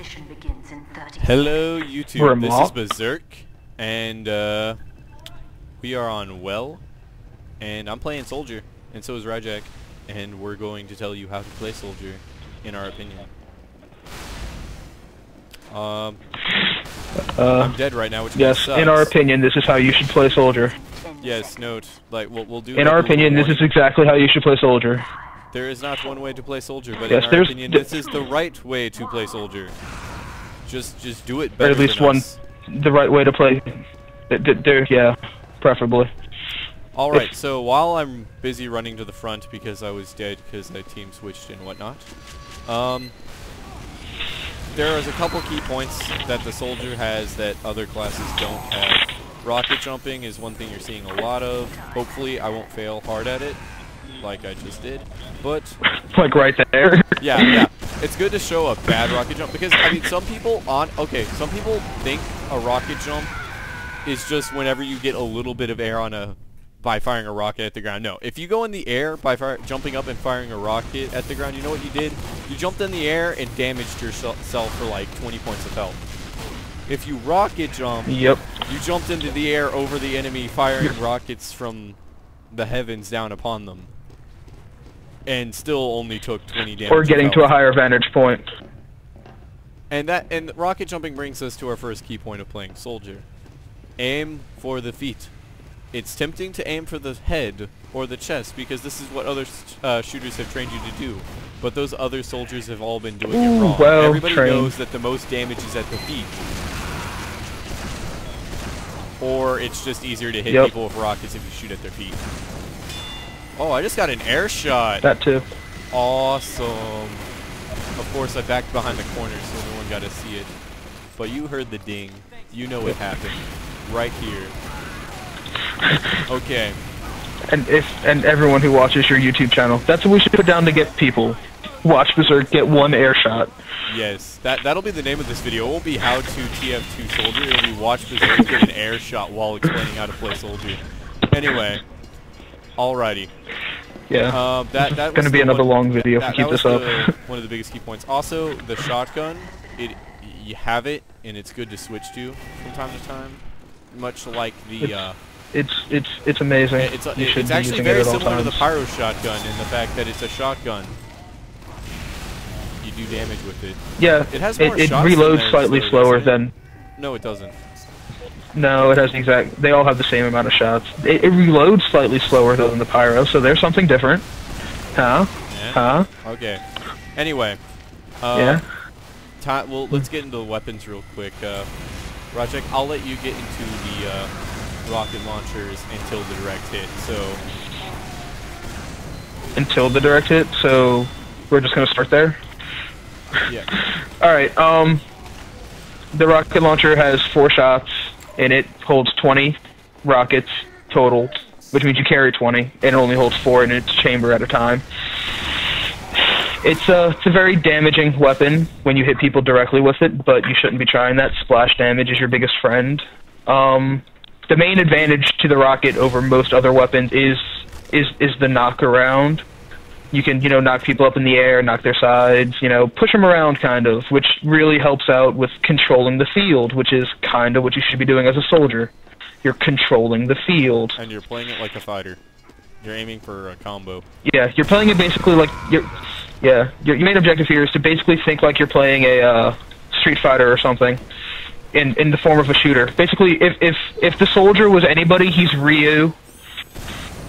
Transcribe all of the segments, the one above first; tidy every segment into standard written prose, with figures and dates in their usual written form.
Mission begins in 30 Hello seconds. YouTube, this is Berserk, and we are on Well, and I'm playing Soldier, and so is Rajak, and we're going to tell you how to play Soldier, in our opinion. I'm dead right now, which yes, in our opinion, this is how you should play Soldier. Yes, note, like, we'll do... In our opinion, this is exactly how you should play Soldier. There is not one way to play Soldier, but yes, in our opinion, this is the right way to play Soldier. Just do it better or at least than us. the right way to play. Yeah, preferably. Alright, so while I'm busy running to the front because I was dead because I team switched and whatnot, there is a couple key points that the Soldier has that other classes don't have. Rocket jumping is one thing you're seeing a lot of. Hopefully I won't fail hard at it, like I just did, but... like right there. yeah. It's good to show a bad rocket jump, because, I mean, some people think a rocket jump is just whenever you get a little bit of air on by firing a rocket at the ground. No, if you go in the air by jumping up and firing a rocket at the ground, you know what you did? You jumped in the air and damaged yourself for like 20 points of health. If you rocket jump, yep, you jumped into the air over the enemy, firing rockets from the heavens down upon them, and still only took 20 damage. Or getting to a higher vantage point. And rocket jumping brings us to our first key point of playing Soldier. Aim for the feet. It's tempting to aim for the head or the chest because this is what other shooters have trained you to do. But those other soldiers have all been doing it wrong. Well Everybody trained. knows that the most damage is at the feet. Or it's just easier to hit people with rockets if you shoot at their feet. Oh, I just got an air shot. That too. Awesome. Of course, I backed behind the corner so no one got to see it. But you heard the ding. You know it happened. Right here. Okay. And everyone who watches your YouTube channel, that's what we should put down to get people. Watch Berserk, get one air shot. Yes, that'll be the name of this video. It won't be how to TF2 Soldier. It'll be watch Berserk get an air shot while explaining how to play Soldier. Anyway, alrighty. Yeah. That's gonna be another long video if we keep this up. One of the biggest key points. Also, the shotgun. You have it, and it's good to switch to from time to time. Much like the. It's amazing. It's actually very similar to the pyro shotgun in the fact that it's a shotgun. You do damage with it. Yeah. It has more shots reloads slightly slower than. No, it doesn't. No, it has they all have the same amount of shots. It reloads slightly slower though than the pyro, so there's something different. Huh? Yeah. Huh? Okay. Anyway. Yeah. Well, let's get into the weapons real quick. Rajek, I'll let you get into the rocket launchers until the direct hit. So. Until the direct hit, so we're just gonna start there. Yeah. All right. The rocket launcher has 4 shots, and it holds 20 rockets total, which means you carry 20, and it only holds 4 in its chamber at a time. It's a very damaging weapon when you hit people directly with it, but you shouldn't be trying that. Splash damage is your biggest friend. The main advantage to the rocket over most other weapons is the knock around. You can, knock people up in the air, knock their sides, push them around kind of, which really helps out with controlling the field, which is kind of what you should be doing as a soldier. You're controlling the field. And you're playing it like a fighter. You're aiming for a combo. Yeah, you're playing it basically like your main objective here is to basically think like you're playing a Street Fighter or something in the form of a shooter. Basically, if the soldier was anybody, he's Ryu,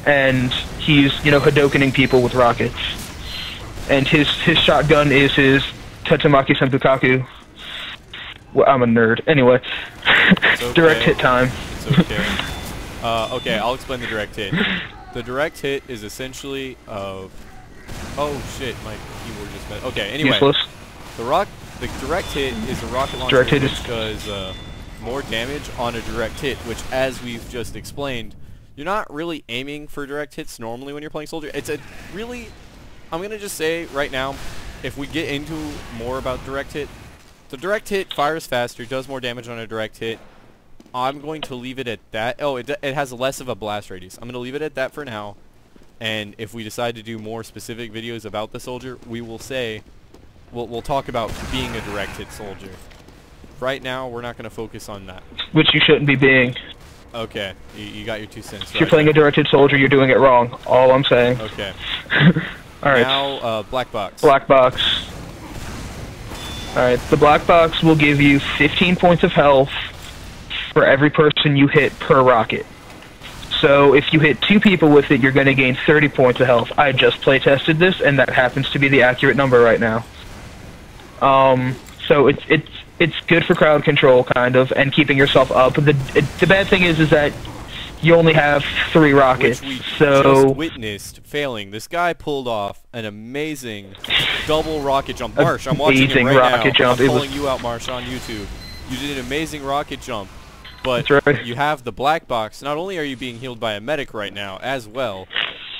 and he's Hadokening people with rockets, and his shotgun is his Tatsumaki Senpukaku. Well, I'm a nerd. Anyway, okay. Direct hit time. It's okay. Okay, I'll explain the direct hit. The direct hit is essentially oh shit, my keyboard just went. Okay, anyway. Useless. The direct hit is a rocket launcher which does more damage on a direct hit, which, as we've just explained, you're not really aiming for direct hits normally when you're playing Soldier. It's a really, I'm going to just say right now, if we get into more about direct hit, the direct hit fires faster, does more damage on a direct hit. I'm going to leave it at that. Oh, it has less of a blast radius. I'm going to leave it at that for now. And if we decide to do more specific videos about the Soldier, we will say we'll talk about being a direct hit soldier. Right now, we're not going to focus on that. Which you shouldn't be being. Okay, you got your 2 cents. If you're playing a directed soldier, you're doing it wrong. All I'm saying. Okay. Alright. Now, black box. Black box. Alright, the black box will give you 15 points of health for every person you hit per rocket. So if you hit 2 people with it, you're going to gain 30 points of health. I just play tested this, and that happens to be the accurate number right now. So it's good for crowd control, kind of, and keeping yourself up. The bad thing is that you only have 3 rockets. Which we so just witnessed failing. This guy pulled off an amazing double rocket jump. Marsh, I'm watching it right rocket now. Jump. I'm calling you out, Marsh, on YouTube. You did an amazing rocket jump, but That's right. you have the black box. Not only are you being healed by a medic right now, as well,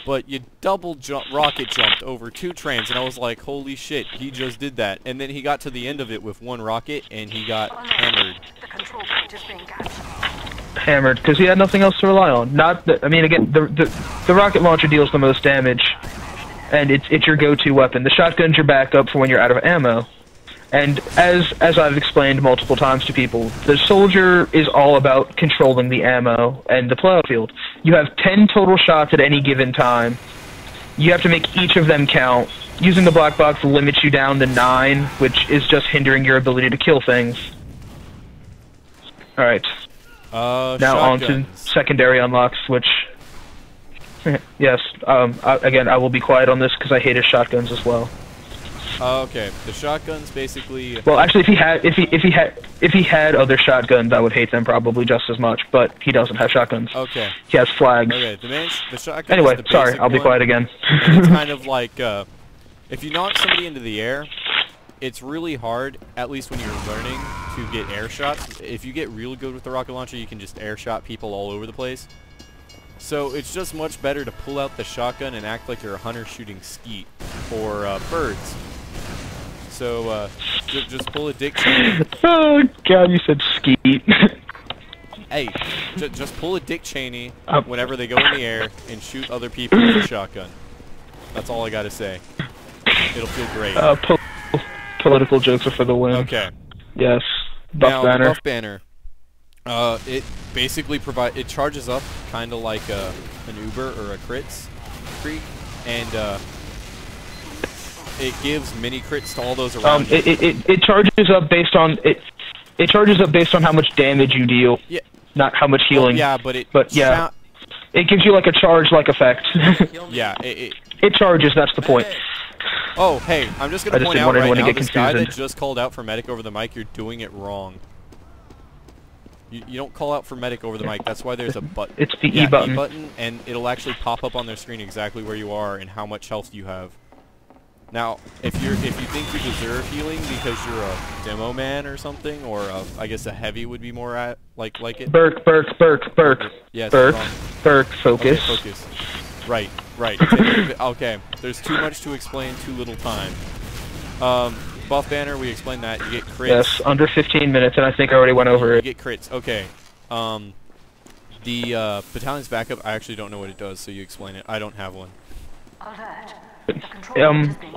but you rocket jumped over 2 trains, and I was like, holy shit, he just did that. And then he got to the end of it with 1 rocket, and he got hammered. Hammered, because he had nothing else to rely on. I mean, again, the rocket launcher deals the most damage, and it's your go-to weapon. The shotgun's your backup for when you're out of ammo. And as I've explained multiple times to people, the soldier is all about controlling the ammo and the plow field. You have 10 total shots at any given time. You have to make each of them count. Using the black box limits you down to 9, which is just hindering your ability to kill things. Alright. Now on to secondary unlocks, which... yes, again, I will be quiet on this because I hated shotguns as well. Okay, the shotguns basically... Well, actually, if he had other shotguns, I would hate them probably just as much, but he doesn't have shotguns. Okay. He has flags. Okay, the shotgun anyway, is the sorry, basic I'll be one, quiet again. and it's kind of like, if you knock somebody into the air, it's really hard, at least when you're learning, to get air shots. If you get real good with the rocket launcher, you can just air shot people all over the place. So it's just much better to pull out the shotgun and act like you're a hunter shooting skeet or birds. So just pull a Dick Cheney. Oh god, you said skeet. Hey, just pull a Dick Cheney whenever they go in the air and shoot other people with a shotgun. That's all I gotta say. It'll feel great. Political jokes are for the win. Okay. Yes. Buff banner. The buff banner. It basically it charges up kind of like an Uber or a crits freak, and it gives mini crits to all those around you. It charges up based on it charges up based on how much damage you deal. Yeah. Not how much healing. Well, yeah, but yeah. It gives you like a charge-like effect. Yeah. It charges. That's the point. Oh, hey, I'm just gonna point out right now, this guy that just called out for medic over the mic, you're doing it wrong. You don't call out for medic over the mic. That's why there's a button. It's the E button. E button, and it'll actually pop up on their screen exactly where you are and how much health you have. Now, if you think you deserve healing because you're a demo man or something, or I guess a heavy would be more like it. Burke. Yes. Burke. Focus. Okay, focus. Right. Okay. There's too much to explain, too little time. Buff banner, we explained that. You get crits. Yes, under 15 minutes, and I think I already went over it. You get crits. Okay. The battalion's backup, I actually don't know what it does, so you explain it. I don't have one.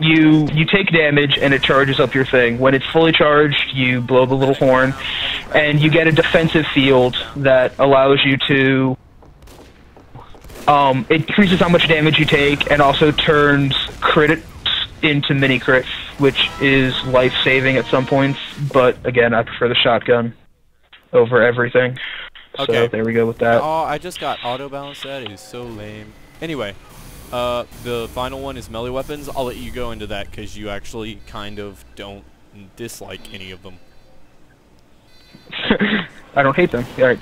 You take damage and it charges up your thing. When it's fully charged, you blow the little horn, and you get a defensive field that allows you to it decreases how much damage you take and also turns crits into mini crits, which is life-saving at some points, but again, I prefer the shotgun over everything. Okay. So there we go with that. Oh, I just got auto-balance. That is so lame. Anyway, the final one is melee weapons. I'll let you go into that because you actually kind of don't dislike any of them. I don't hate them. Alright.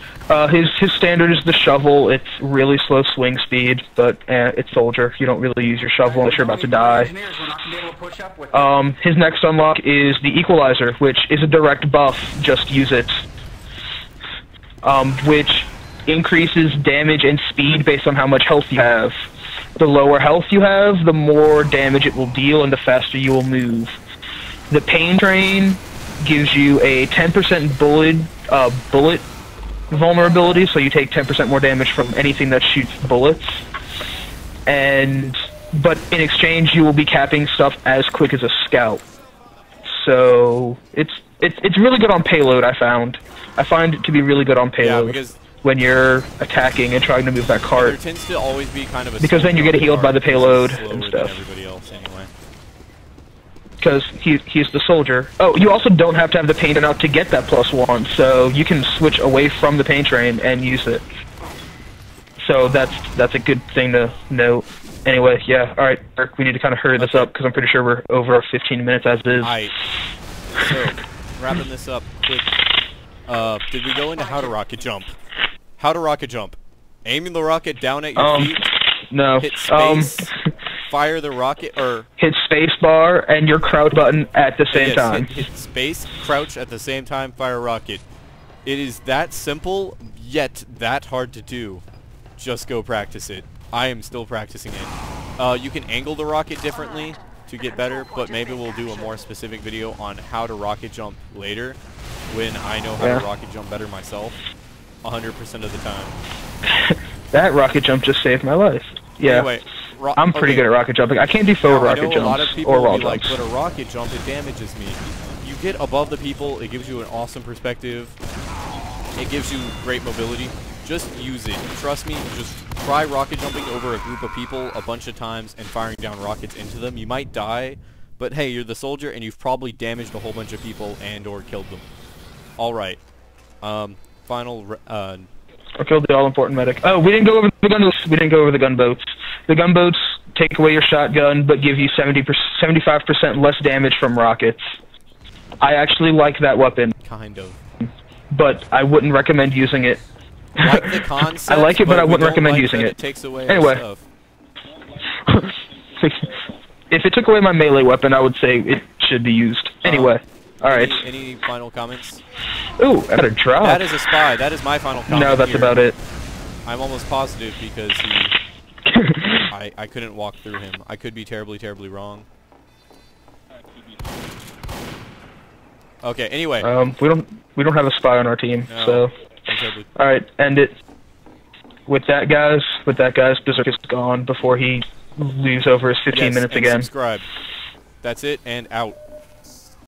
His standard is the shovel. It's really slow swing speed, but it's soldier. You don't really use your shovel unless you're about to die. His next unlock is the equalizer, which is a direct buff. Just use it. Which increases damage and speed based on how much health you have. The lower health you have, the more damage it will deal and the faster you will move. The pain train gives you a 10% bullet vulnerability, so you take 10% more damage from anything that shoots bullets. But in exchange, you will be capping stuff as quick as a scout. so it's really good on payload. I find it to be really good on payload. Yeah, because when you're attacking and trying to move that cart. There tends to always be kind of a because then you get healed by the payload and stuff. Everybody else anyway. Because he's the soldier. Oh, you also don't have to have the paint out to get that +1, so you can switch away from the paint train and use it. So that's a good thing to note. Anyway, yeah, alright, Eric, we need to kind of hurry this up, because I'm pretty sure we're over our 15 minutes as is. Alright, so, wrapping this up quick, did we go into how to rocket jump? How to rocket jump. Aiming the rocket down at your feet, no. hit space, fire the rocket, or... Hit space bar and your crouch button at the same time. Hit space, crouch at the same time, fire rocket. It is that simple, yet that hard to do. Just go practice it. I am still practicing it. You can angle the rocket differently to get better, but maybe we'll do a more specific video on how to rocket jump later, when I know how to rocket jump better myself, 100% of the time. That rocket jump just saved my life. Yeah, anyway, I'm pretty good at rocket jumping. I can't do forward rocket jumps a lot of people or wall will be jumps. like, but a rocket jump, it damages me. You get above the people, it gives you an awesome perspective, it gives you great mobility. Just use it. Trust me, just try rocket jumping over a group of people a bunch of times and firing down rockets into them. You might die, but hey, you're the soldier and you've probably damaged a whole bunch of people and or killed them. Alright. Final... I killed the all-important medic. Oh, we didn't go over the gunboats. We didn't go over the gunboats. The gunboats take away your shotgun, but give you 75% less damage from rockets. I actually like that weapon. Kind of. But I wouldn't recommend using it. Like the concept, I like it, but I wouldn't recommend using it. It takes away anyway. Stuff. If it took away my melee weapon, I would say it should be used. Anyway. Alright. Any final comments? Ooh, I got a drop. That is a spy. That is my final comment. No, that's here. about it. I'm almost positive because I couldn't walk through him. I could be terribly, terribly wrong. Okay, anyway. We don't have a spy on our team, no, so alright, end it. With that guys, Berserk is gone before he leaves over his 15 minutes again. Subscribe. That's it, and out.